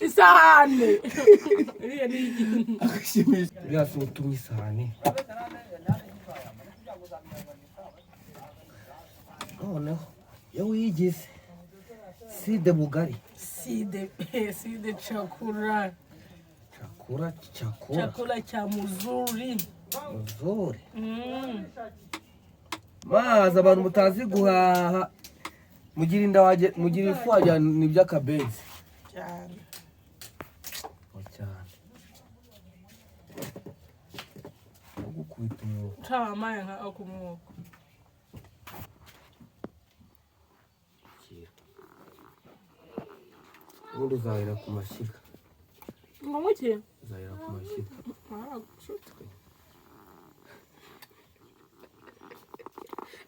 Isahani. Akashimisha. Byase utumye isahani. Noneho yo wigeze side bugari. Side chakula. Chakula cha muzuri. Muzuri. Maza abantu mutazi guhaha mugira inda waje mugira ifu waje nibyo akabenzi Cyane. Gukubita umwuko. Tamaye nka akumwuko. Ubundi uzahera ku mashyiga. Ngo iki? Uzahera ku mashyiga.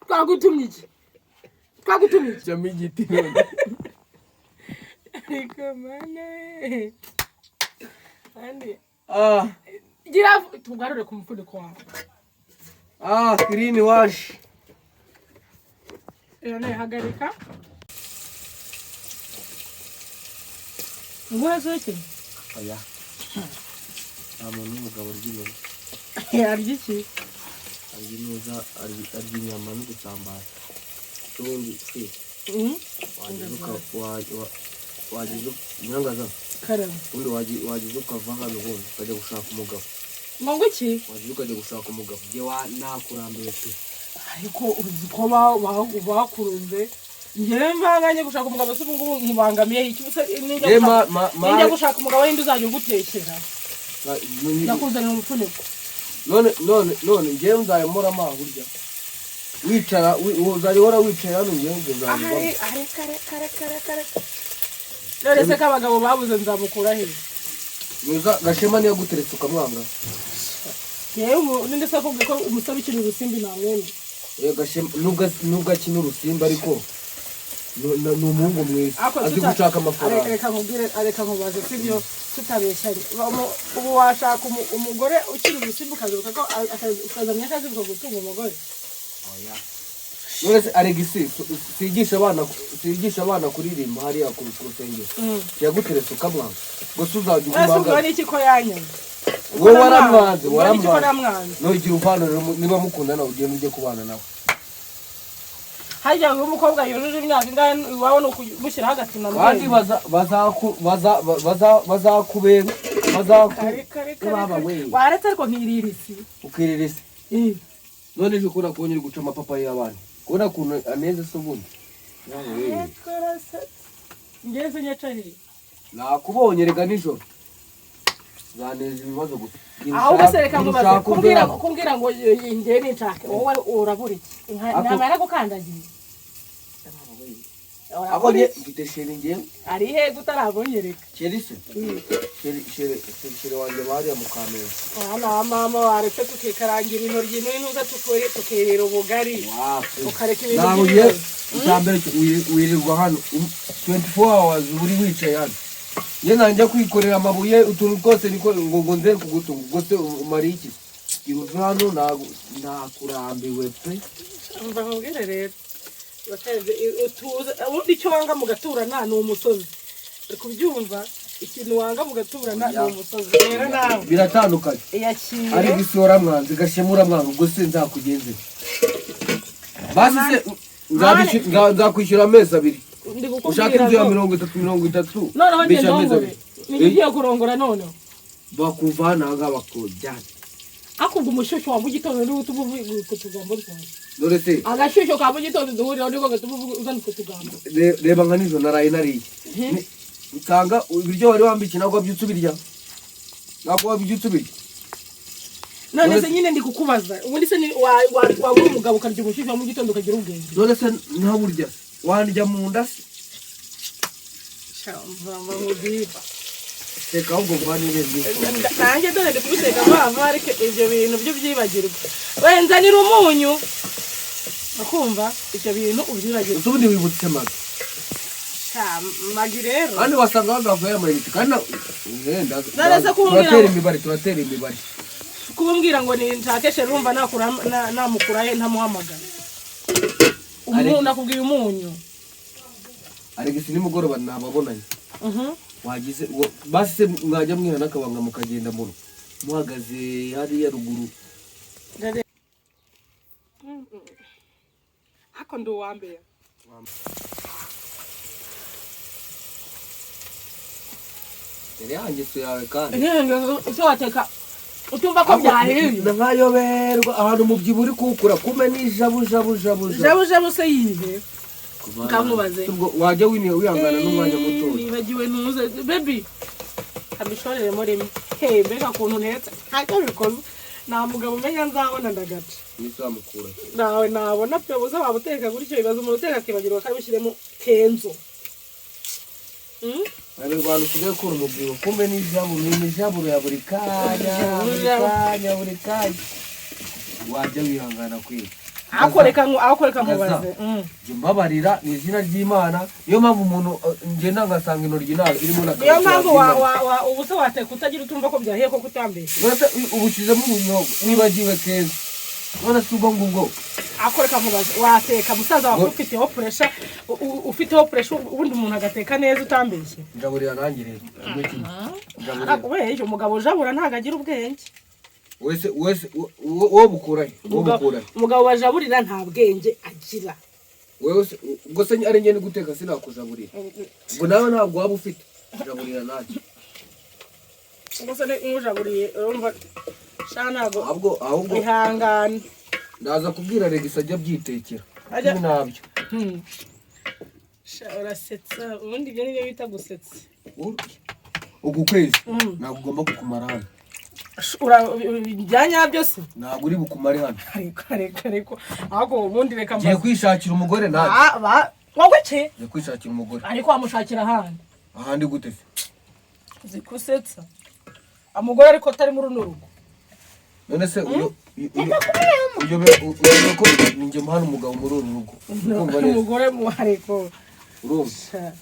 Twagutumye iki? Jami igiti. Ariko mane. Andi. Gira tugarure ku mufuniko wawe. Clean wash. Yone hagarika. Ngwazo iki? Oya. Amuntu mugabo ryino. Arya iki? Arya neza, arya inyama n'udusambara. Tubundi twe. Wagize nyangaza. Karama. Undi wagize ukava hano bone ukajya gushaka umugabo. Ngo iki? Wagize ukajya gushaka umugabo. Je nakurambiye pe. Ariko uzi ko bakuruze. Njye mbanganye gushaka umugabo se ubungu nkubangamiye iki buse ninjya gushaka umugabo windi uzajya ugutekera. Nakuzanira umufuniko. None njye nzayemura amahurya. Wicara uzajya hora wicaye hano njye nzayemura. Kare. None se kabagabo babuze nzamukura he? Nuza Gashema niyo guteretse ukamwanga. Yewe ninde se akubwiye ko umusabe ikintu urusimbi namwene. Gashema nubwo akina urusimbi ariko ni umuhungu mwiza azi gushaka amafaranga. Areka mubaze sibyo tutabeshanye. Ubu washaka umugore ukiri urusimbi ukazuka ko ukazamya akazi gutunga umugore. Oya. None se Alegisi sigisha abana kuririmba hariya ku rusengero. Yaguteretse ukamwanga. Gusa uzajya umwanga. Ese iki ko yanyanye? Wowe waramwanze. No igira uvana niba mukundana ugiye mujye kubana nawe. Hajya ngo umukobwa yujuje imyaka ingana iwawe no kumushyira hagati na mwe. Kandi bazakubera baba we. Waretse ariko nkiririsi. Ukiririsi. None je kura konyera guca amapapa y'abana. Kona kuntu aneze so bundi. Yawe we. Ngeze nyacahe. Nakubonye rega nijoro. Zaneze ibibazo gusa. Aho gasereka ngo kumbwira ngo ngiye n'inshake. Wowe urabura iki? Ntamara gukandagiye. Abonye mfite sheri ngiye. Ari he gutarabonyereka. Sheri se? Sheri wanjye bari mukamera. Mama waretse tukikarangira intoryi n'intuza tukerera ubugari. Ukareka ibintu by'ibyo. Cyambere wirirwa hano 24 hours uri wicaye hano. Ye nanjye kwikorera amabuye utuntu twose niko ngo nze kugutunga gose umari iki. Iruva hano nakurambiwe pe. Umva nkubwire rero. Bateze utuze ubundi cyo wanga mu gaturana ni umusozi. Kubyumva ikintu wanga mu gaturana ni umusozi. Rero nawe biratandukanye. Yakire. Ari gisora mwanzi Gashemura mwangu gose nzakugenze. Basi se nzakwishyura amezi abiri. Ushaka inzu ya 30. Noneho njye ndongore. Nigiye kurongora none. Bakuvana ngabakojyana. Akubwo umushosho wa mugitondo ni utubuvuga kutugambo rwose. Dore se agashosho ka mugitondo duhurira ndiko gatubuvuga uzani kutugambo. Reba nka nizo naraye nariye. Nsanga ibiryo wari wambiki nagwa byutsubirya. Nagwa byutsubirya. None se nyine ndi kukubaza. Ubundi se wa umugabo karya umushosho wa mugitondo kagira ubwenge. Dore se nta burya. Wandya mu nda se. Shamba mudiba. Teka ahubwo mvanire byo. Nanjye dore ndi kubiteka bava ariko ibyo bintu byo byibagirwa. Wenzanira umunyu. Akumva ibyo bintu ubyibagirwa. Ubundi wibutse maga. Magi rero. Kandi wasanga bagavuye amayinite kandi Narese kumbwira turatera imibare. Kumbwira ngo ni nshakeshe rumva namukura he ntamuhamagara. Umuntu nakubwiye umunyu. Alegisi nimugoroba nababonanye. wagize basi mwajya mwihana akabanga mukagenda muno muhagaze hariya ruguru hako ndo wambere yanjye so yawe kandi icyo wateka utumva ko byahiye nkayoberwa ahantu umubyibuho uri kuwukura kume n'ijabu se yihe kamubaze wajya wihangana n'umwanya muto nibagiwe ntuze baby amishorere muri he mbega kuntu netse ntacyo bikoze nta mugabo umenya nzabona ndagaca nizamukura nawe nabona pe buze wabuteka gutyo bibaza umuntu uteka akibagirwa kabishyiremo kenzo Abantu tugiye kura umubyibuho kumbe n'ijabu ya buri kanya wajya wihangana kwiga akoreka mubaze mbabarira ni izina ry'Imana niyo mpamvu umuntu ngenda ngasanga intoryi nawe irimo na niyo mpamvu ubuse wateka utagira utumva ko byahiye ko kutambeshye ubushyizemo ubunyobwa wibagiwe kenshi none si ubwo ngubwo akoreka mubaze wateka musaza wawe ufiteho pressure ubundi umuntu agateka neza utambeshye ndaburira nanjye rero weje umugabo ujabura ntago agira ubwenge wese wo bukuraye umugabo bajaburira nta bwenge agira wewe ubwo se ari ngene guteka sinakujaburira ubwo nawe ntabwo waba ufite jaburira nanjye ubwo se n'ujaburiye urumva shanago ahubwo ihangane ndaza kubwira Regisa ajya byitekera nabyo urasetsa ubundi ibyo nibyo bita gusetsa uku kwezi ntabwo ugomba kukumara hano byanya byose ntabwo uri bukumare hano ariko ahubwo ubundi reka ngiye kwishakira umugore nanjye wowe ce ngiye kwishakira umugore ariko wamushakira ahandi gute se uzi kusetsa umugore ariko atari muri runo rugo none se uyo ko ninjye muhana umugabo muri uru rugo umugore muhareko urumva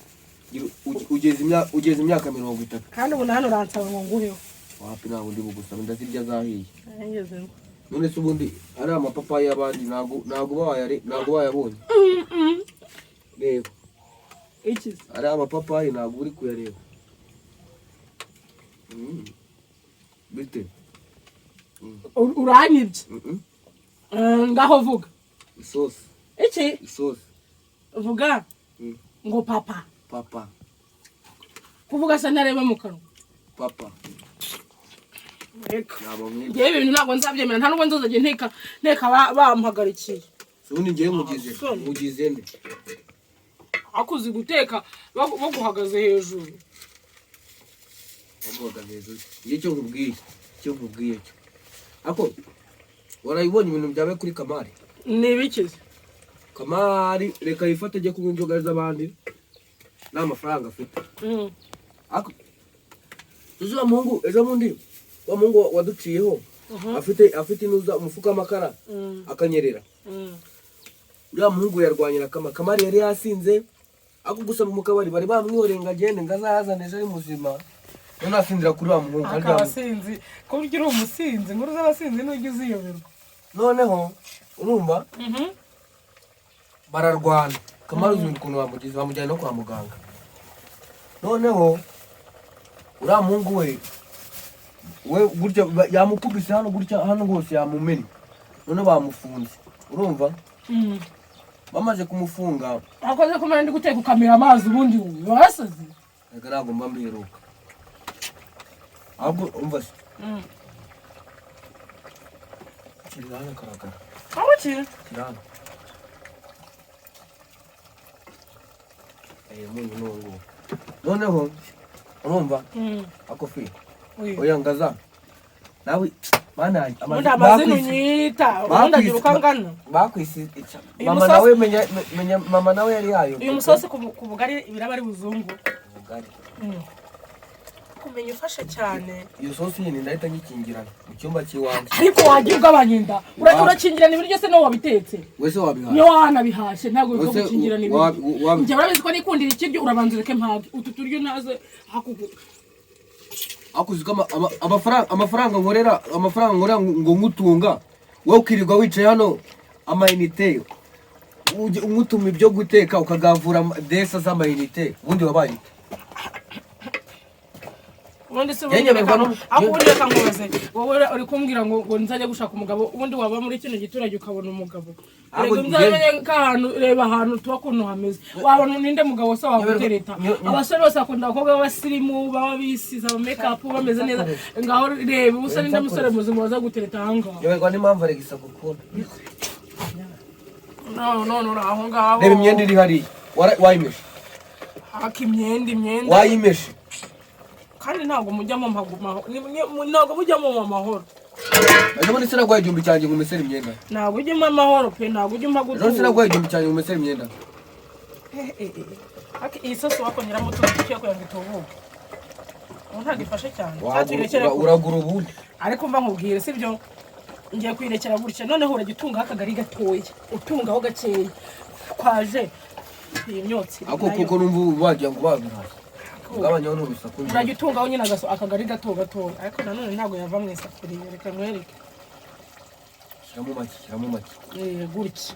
ugeze imyaka 30 kandi ubu hano uransaba ngo nguheho wapi ntabwo ndi bugusaba ndazirya zahiye none se ubundi ari amapapayi y'abandi ntabwo bayabonye reba iki ari amapapayi ntabwo uri kuyareba bite uranyibye ngaho vuga isosi vuga ngo papa papa kuvuga se nareba mu kanwa papa ngewe ibintu ntabwo nzabyemera nta nubwo nzozagiye nteka bampagarikiye ubundi ngewe mugize nde akuzi guteka baguhagaze hejuru baguhagaze hejuru icyo nkubwiye cyo ako warayibonye ibintu byawe kuri Kamari ni ibikize Kamari reka yifate ajye kunywa inzoga z'abandi n'amafaranga afite ako tuzuba mungu ejo mundi wa mungu waduciyeho afite inuza umufuka w'amakara akanyerera uriya muhungu yarwanyira Kamari yari yasinze ako gusaba mu kabari bari bamwihorenga agende ngazazane ejo ari muzima none asinzira kuri wa muhungu akabasinzi ko ugira umusinzi nkuru z'abasinzi n'ujya uziyoberwa noneho urumva bararwana Kamari uzi ukuntu bamujyana no kwa muganga noneho uriya muhungu we gutya yamukubise hano hose yamumenya none bamufunze urumva bamaze kumufunga akoze kumara ndi guteka ukamira amazi ubundi wasaze reka ntabwo mba mbiheruka ahubwo umva se kirana karagara aho kirana mungu nungu noneho urumva akofi oya ngaza nawe bana amazina unyita ubundi ukangana bakwisi mama nawe yari yayo uyu musosi ku bugari biraba ari buzungu bugari kumenya ufashe cyane iyo sosi yini ndahita ngikingirana mu cyumba cy'iwanjye ariko wagiye ugabanyinda urakingirana ibiryo se no wabitetse wese wabihashye niyo wanabihashye ntabwo biko gukingirana ibiryo njye urabizi ko nikundira ikiryo urabanza ureke mpage utu turyo naze hakugu akuzi kama amafaranga nkorera ngo ngutunga wowe ukirirwa wicaye hano amayinite umutuma ibyo guteka ukagavura desa z'amayinite ubundi wabaye ubundi se ubundi reka nkubaze wowe uri kumbwira ngo nzajya gushaka umugabo ubundi waba muri kino giturage ukabona umugabo rego nzajya nk'ahantu reba ahantu tuba kuntu hameze wabona ninde mugabo se wagutereta abasore bose bakunda abakobwa b'abasirimu baba bisize ama makeup bameze neza ngaho reba ubusa ninde musore muzima waza gutereta ahangaha yewe n'impamvu Alex agukunda no aho ngaho reba imyenda iri hariya wayimeshe imyenda wayimeshe kandi ntabwo mujyamo ntabwo mujyamo mu mahoro ejo bundi sinagwaye igihumbi cyanjye ngo umesere imyenda ntabwo ujyamo amahoro pe ntabwo ujyamo gutura ejo sinagwaye igihumbi cyanjye ngo umesere imyenda iyi sosi wakongeramo utuntu dukeya kugira ngo itubuke ntabwo ifashe cyane uragura ubundi ariko mba nkubwire sibyo ngiye kwirekera gutya noneho urajya utungaho akagari gatoya utungaho gakeya kwaje iyi myotsi ako kuko numva wagira ngo babiraye ugabanyaho n'urusaku urajya utungaho nyine akagari gato ariko nanone ntabwo yava mu isafuriya reka nkwereke shyiramo make gutya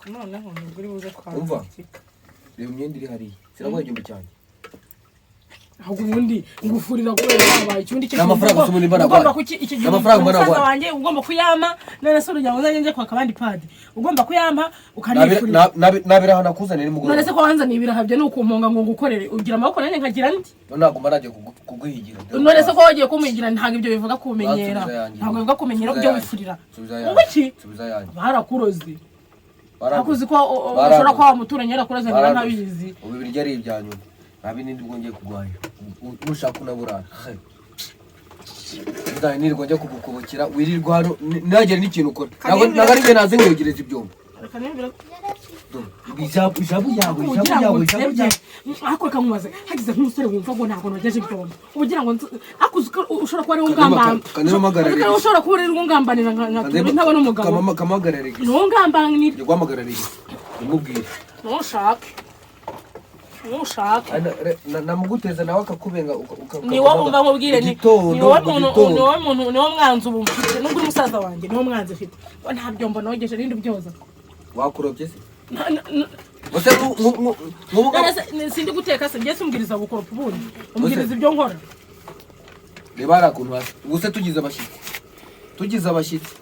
noneho ntabwo uri buze umva reba imyenda iri hariya sinagwaye igihumbi cyanjye ahubwo ubundi ngufurira kubera habaye ikibundi cyo amafaranga usumuni mbana ugomba kuki iki gihe umusaza wanjye ugomba kuyama none se urujya ngo nje kwa kabandi padi ugomba kuyama ukanifurira nabira hana kuzanira imugoro none se ko wanzaniye ibirahabye nukumponga ngo ngukorere ugira amaboko nane nkagira ndi ntabwo maraje kuguhigira none se ko wagiye kumuhigira ntabwo ibyo bivuga kumenyera ntabwo bivuga kumenyera byo wifurira ubiki barakuroze akuzi ko ushobora kwa muturanye yarakuroze ngira ntabizi ubu birya ari ibyanyuma nabi nindi bwongeye kugwanya ushaka unabura ndani nirwo njya kugukubukira wirirwa hano nagera n'ikintu ukora ntabwo ari nge naze ngegereza ibyombo ijabu yawe ako kamubaze hagize nk'umusore wumva ngo ntabwo nogeje ibyombo ubugira ngo akuzi ko ushobora kuba ari ungambana ushobora kuba ari ungambanira ntabwo n'umugabo kamagarare ntungambane gwamagarare umubwire ntushake namuguteza nawe akakubenga ni wowe umva nkubwire ni wowe mwanzi ubu mfite nubwo uri musaza wanjye ni wowe mwanzi ufite nta byombo nogeje rindi byoza wakurobye se sindi guteka se njye sumbwiriza gukoropa ubundi umbwiriza ibyo nkora reba hari akuntu hasi ubu se tugize abashyitsi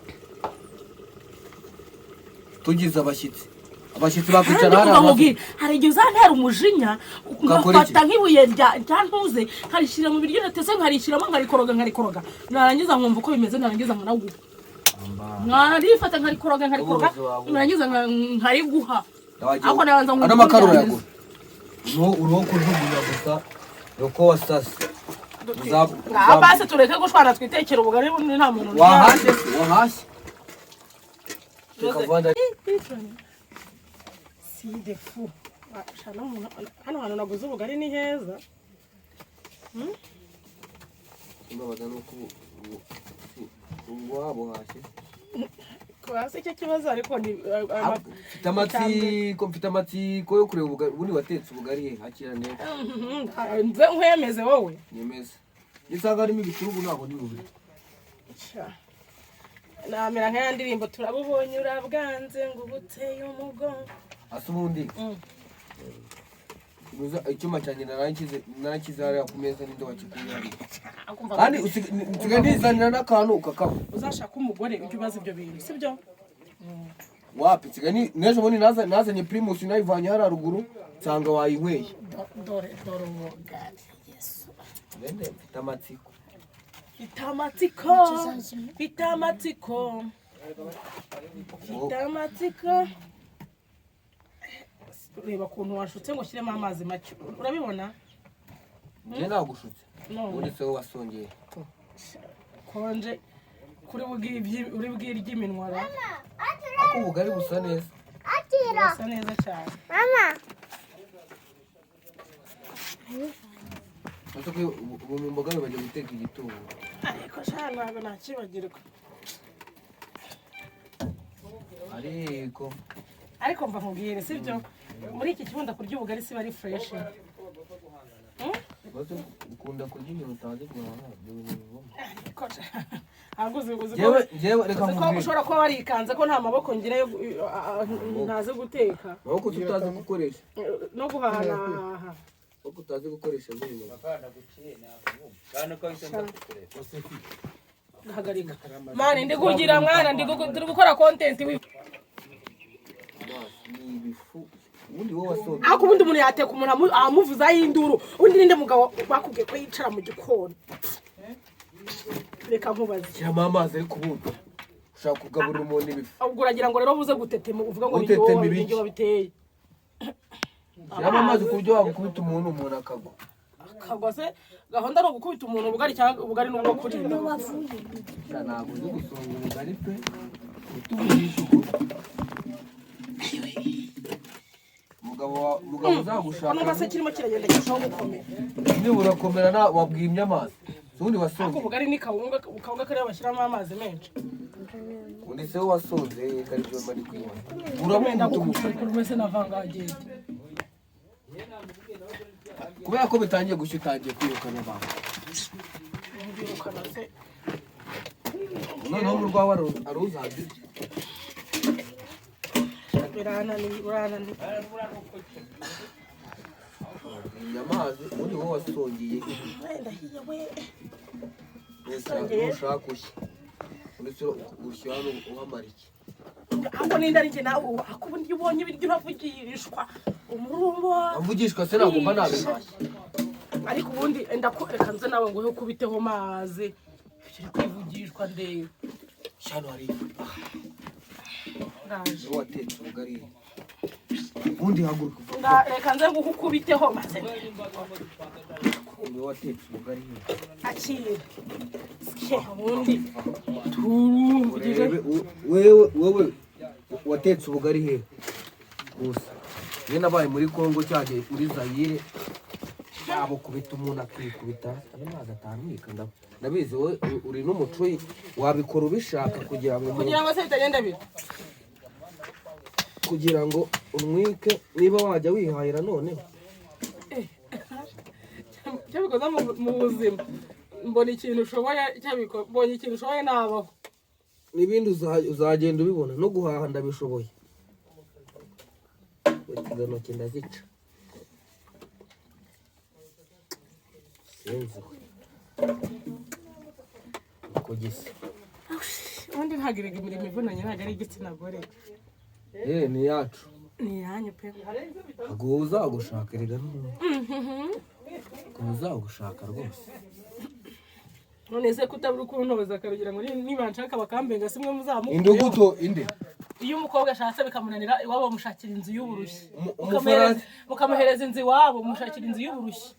bakwicara hariya hari igihe uzantera umujinya ngafata nk'ibuye rya ntuze nkarishyira mu biryo natese nkarishyiramo nkarikoroga narangiza nkumva uko bimeze narangiza nkanaguha nkarifata nkarikoroga narangiza nkariguha ako nabanza ano makaro urayagura uriho kujugunya gusa nuko wasase basi tureke gushwana twitekera ubugari nta muntu wahashye si defu hano hantu naguze ubugari ni heza mbabaza nuko wabo hashye kwase icyo kibazo ariko ni mfite amatsiko yo kureba ubugari ubundi watetse ubugari he hakira neza nze nkwemeze wowe nyemeza nisanga harimo ibiturugu ntabwo ni bubiri namera nk'aya ndirimbo turabubonye urabwanze ngo ubuteye umugongo asa ubundi icyuma cyanjye narakize hariya ku meza ninde wakikuye hariya kandi usigaye nizanira n'akantu ukakaba uzashaka umugore ujye ubaza ibyo bintu sibyo wapi nsigaye n'ejo bundi nazanye primus nayivanye hariya ruguru nsanga wayinyweye dore ubugari yesu mfite amatsiko ureba ukuntu washutse ngo ushyiremo amazi make urabibona njye nagushutse ubundi se wowe wasongeye konje uri bwirye iminwa ako ubugari busa neza busa neza cyane ubu mu mboga bajya guteka igitunguru ariko shana ntabwo nakibagirwa ariko mva nkubwire sibyo muri iki kibundi kurya ubugari siba ari fresh ukunda kurya ibintu utazi ushobora kuba warikanze ko nta maboko ngira ntazi guteka amaboko tutazi gukoresha no guhaha utazi gukoresha zino hagarika mani ndi kugira mwana ndi gukora content ubundi wowe wasohoye ako ubundi umuntu yateka umuntu amuvuza y'induru undi ninde mugabo bakubwiye ko yicara mu gikoni reka nkubaze cyama amazi ari kubuta ushaka kugaburira umuntu ibifu ubwo uragira ngo rero buze gutetema uvuga ngo ni byo biteye cyama amazi ku buryo wagukubita umuntu akagwa se gahunda no gukubita umuntu ubugari cyangwa ubugari n'ubwo kurinda ntabwo uzi gusonga ubugari pe utuburisha mugabo uzagushaka hano base kirimo kiragenda gishaho gukomera niba urakomera wabwimye amazi ubundi wasonze ako ubugari ni kawunga kariya bashyiramo amazi menshi undi se wasonze kari byo mari kwibona uramenda gukura wese navangagende kubera ko bitangiye gushya utangiye kwirukana abantu birukana se noneho mu rwawe aruzazi uranani amazi ubundi wowe wasongeye ndahiye we ushaka ushya uretse ushyira hano uhamara iki ako ninda ari njye nawe ako ubundi ubonye ibiryo uravugishwa umurumbo avugishwa se ntabwo mba nabihashye ariko ubundi reka nze nawe ngo ukubiteho mazi kiri kwivugishwa ndebe cyano hari ndaje watetse ubugari ubundi haguruka reka nze ngo ukubiteho maze ubu watetse ubugari akire ske ubundi turumvugije wewe watetse ubugari he gusa ye nabaye muri Kongo cyagiye muri Zaire abo kubita umuntu akikubita amazi atamwika ndabizi we uri n'umuco wabikora ubishaka kugira ngo se bitagenda bito kugira ngo umwike niba wajya wihahira none cyabikoze mu buzima mbona ikintu ushoboye mbonye ikintu ushoboye nabaho n'ibindi uzagenda ubibona no guhaha ndabishoboye izo ntoki ndazica sinzi uko gisa ubundi ntagiraga imirimo ivunanye ntabwo ari igitsina gore ni yacu ni iyanyu pe ntabwo uzagushaka erega ntabwo uzagushaka rwose none se kutabura ukuntoza akarugira ngo niba nshaka bakambenga simwe muzamuka induguto inde iyo umukobwa ashatse bikamunanira iwabo bamushakira inzu y'uburushyi mukamuhereza inzu iwabo mushakira inzu y'uburushyi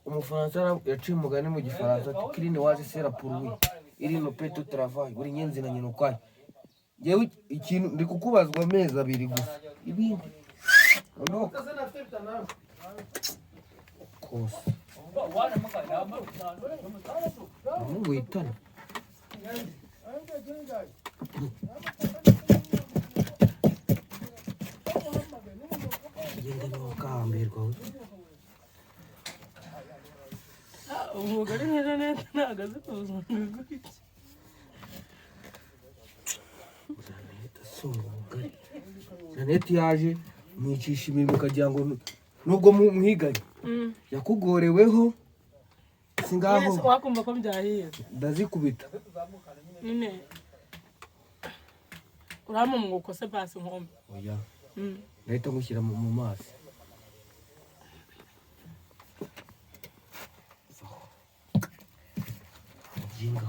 umufaransa yaciye umugani mu gifaransa ati kirine waje sera puruwi iri no peto travail buri nyenzi na nyina ukwayo yewe ikintu ndi kukubazwa amezi abiri gusa ibindi kose mungu itana genda no kambirwa umugore neza neza nagaze kuzunguza Janete yaje mwicisha imirimo ukagira ngo nubwo mwiganye yakugoreweho singaho wakumva ko byahiye ndazikubita none urama mu gukose basi nkombe oya ndahita ngushyira mu mazi jinga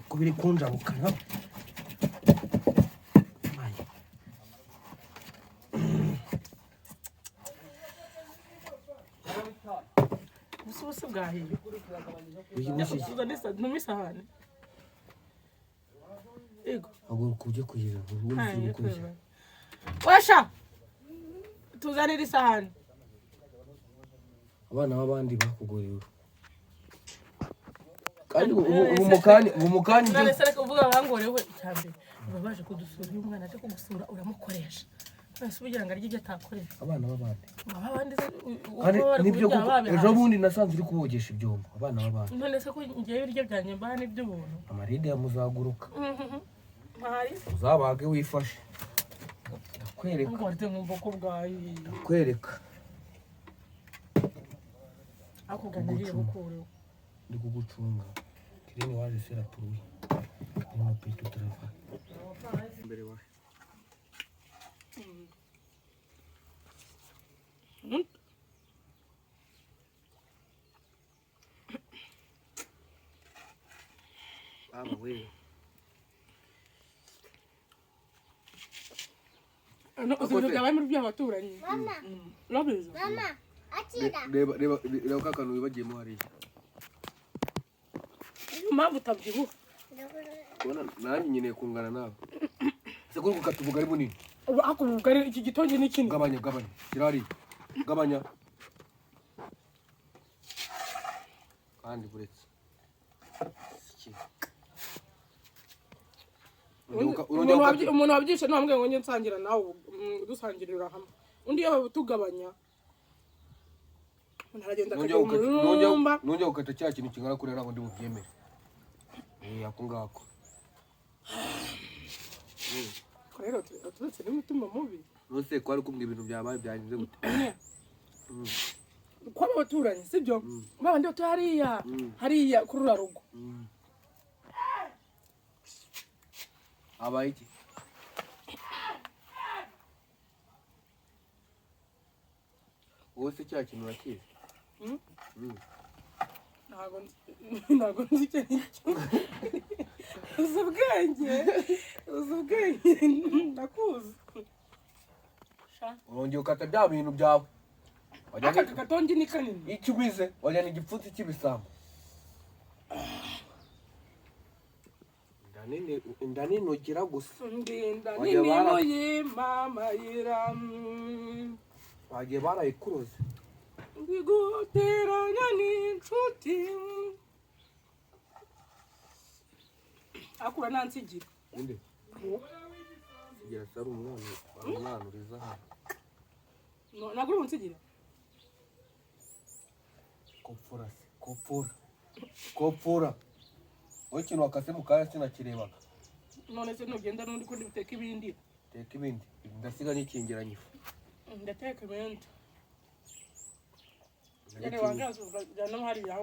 ko biri kunjabukana ubusa bwahiye n'isahani ego haguruka ujye kuyira washa tuzanira isahani abana b'abandi bakugorewe kandi ubu mukanya none se reka uvuga bangorewe cyane baba baje kudusura iyo umwana aje kugusura uramukoresha ese ubugira ngo arye ibyo atakorera abana b'abandi kandi nibyo ejo bundi nasanze uri kubogesha ibyombo abana b'abandi none se ko ngiye ibiryo byanjye mbana n'iby'ubuntu amaride yamuzaguruka ntari uzabage wifashe ndakwereka ngo warite nkumva ko bwahiye ndakwereka ako ganiriye gukuru ndi kugucunga kireni waje sera pruwi ni petu trafa mbere wa wewe no uzo gabaye muri by'abaturanyi lobezo Mama, akira. reba kakanu wibagiyemo hariya impamvu utabyibuha nanjye nkeneye kungana nawe se kuri gukatuvuga ari bunini ako bugari iki gitonge ni kinini gabanya kirari gabanya kandi buretse umuntu wabyishe ntambwe ngo njye nsangira nawe dusangirira hamwe undi iyo tugabanya naragenda nongera gukata cya kintu kingana kuri ntabwo ndi bubyemere ako ngako rero turetse n'umutima mubi nose ko ari kumbwira ibintu byabaye byagenze gute kwa abaturanyi sibyo babandi bato hariya kuri ura rugo abaye iki wowe se cya kintu urakizi ntabwo nzi icyo nicyo uzi ubwenge ndakuzi urongera ukata bya bintu byawe aka gatongi ni kanini icyo ubize wajyana igipfunsi cy'ibisambo ndaninogera gusa ndinda nini mama yira bagiye barayikuroze ndiguteranya n'inshuti akura nansigira inde sigira sari umwana uriza hano naguri munsigira kopfura wowe ikintu wakase mu kanya sinakirebaga none se nugenda n'undi ko ndibuteka ibindi teka ibindi ndasiga nikingiranye ifu ndateka ibindi yari wangaza ujyana hariya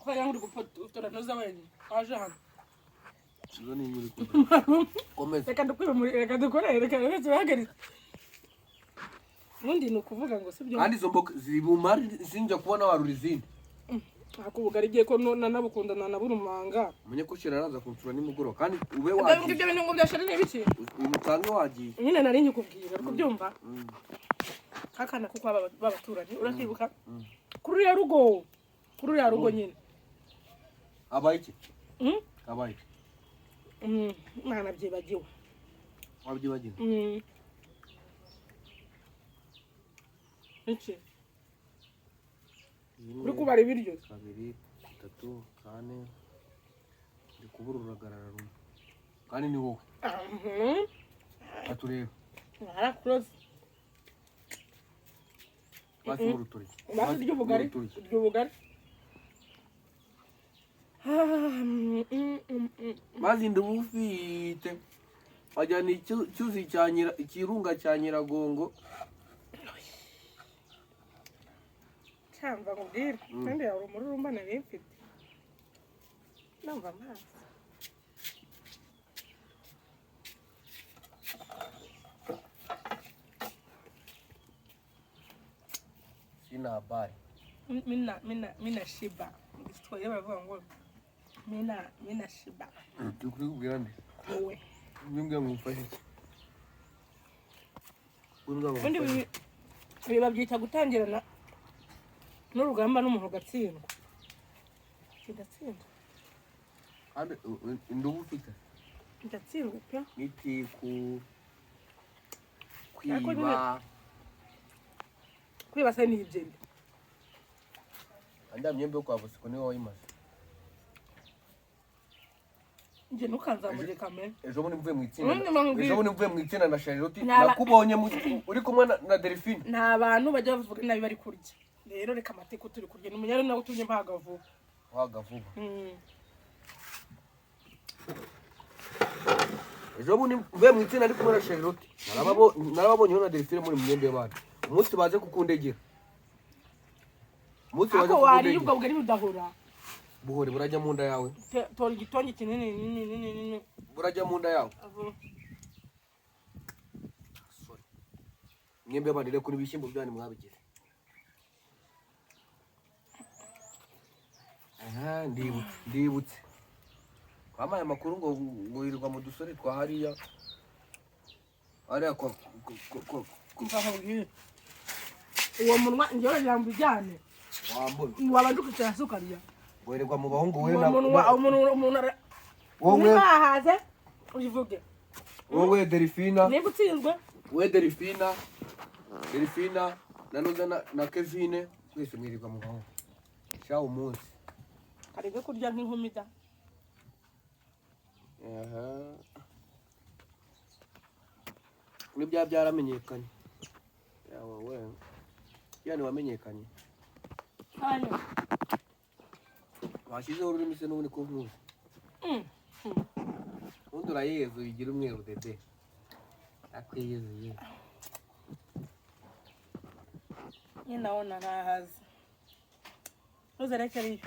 ko yanguri gufotora noza wenyine waje hano izo ni inyuri kugira komeza reka dukore reka bahagaritse ubundi ni ukuvuga ngo sibyo kandi izo mboga zibumari sinjya kubona warura izindi ako bugari igiye ko nanabukundana na burumanga umenye ko shira araza kunsura nimugoroba kandi ube wagiye ibyo bintu ngo byashara n'ibiki umutange wagiye nyine nari nyikubwira ariko byumva kakana kuko babaturanyi urakibuka kuri ya rugo nyine abaye iki abaye mwana byibagiwe wabyibagiwe iki uri kubara ibiryo 2 3 4 ndi kubura uragarara rumwe kandi ni wowe atureba arakuroze basi mu ruturi basi ry'ubugari mazi ndubufite wajyana icyuzi ikirunga cya Nyiragongo cyangwa nkubwire kandi yawe umururumba nari mfite numva amazi sina habari mina shiba Kiswahili bavuga ngo mina shiba tukuri kubwira nde wowe nimbwa mufashe ubundi biba byita gutangirana n'urugamba n'umuntu gatsindwa kidatsindwa kandi indubu ufite ndatsindwa pe nitiku kwiba se ni ibyo anda myembe kwa busiko ni wowe imaze nje nukanzamuje kamera ejo bundi mvuye mu itsinda na Charlotte nakubonye uri kumwe na Delphine nta bantu bajya bavuga nabi bari kurya rero reka amateko turi kurya n'umunyari nawe utumye mpaga vuba ejo bundi mvuye mu itsinda ari kumwe na Charlotte narababonye na Delphine muri myembe y'abandi umunsi baje kukundegera ako wari ubwo bugari budahura buhore burajya mu nda yawe tora igitongi kinini burajya mu nda yawe mwembe barire kuri bishyimbo byane mwabigize aha ndibutse kwamaye amakuru ngo yirirwa mu dusore twa hariya ariya ko uwo munwa njyewe jambo ijyane wambona wabanje kwicara sukariya wererwa mu bahungu we na umuntu wowe bahaze uyivuge wowe Delphina niba utsinzwe we Delphina na Kevine twese mwirirwa mu bahungu sha umunsi karebe kurya nk'inkumi da aha ni byaramenyekanye yawe we yani wamenyekanye hano washizeho ururimi se n'ubundi ko nkuzi undi urayezu yigira umweru dede akwiyezuye naona nahazi uzerekere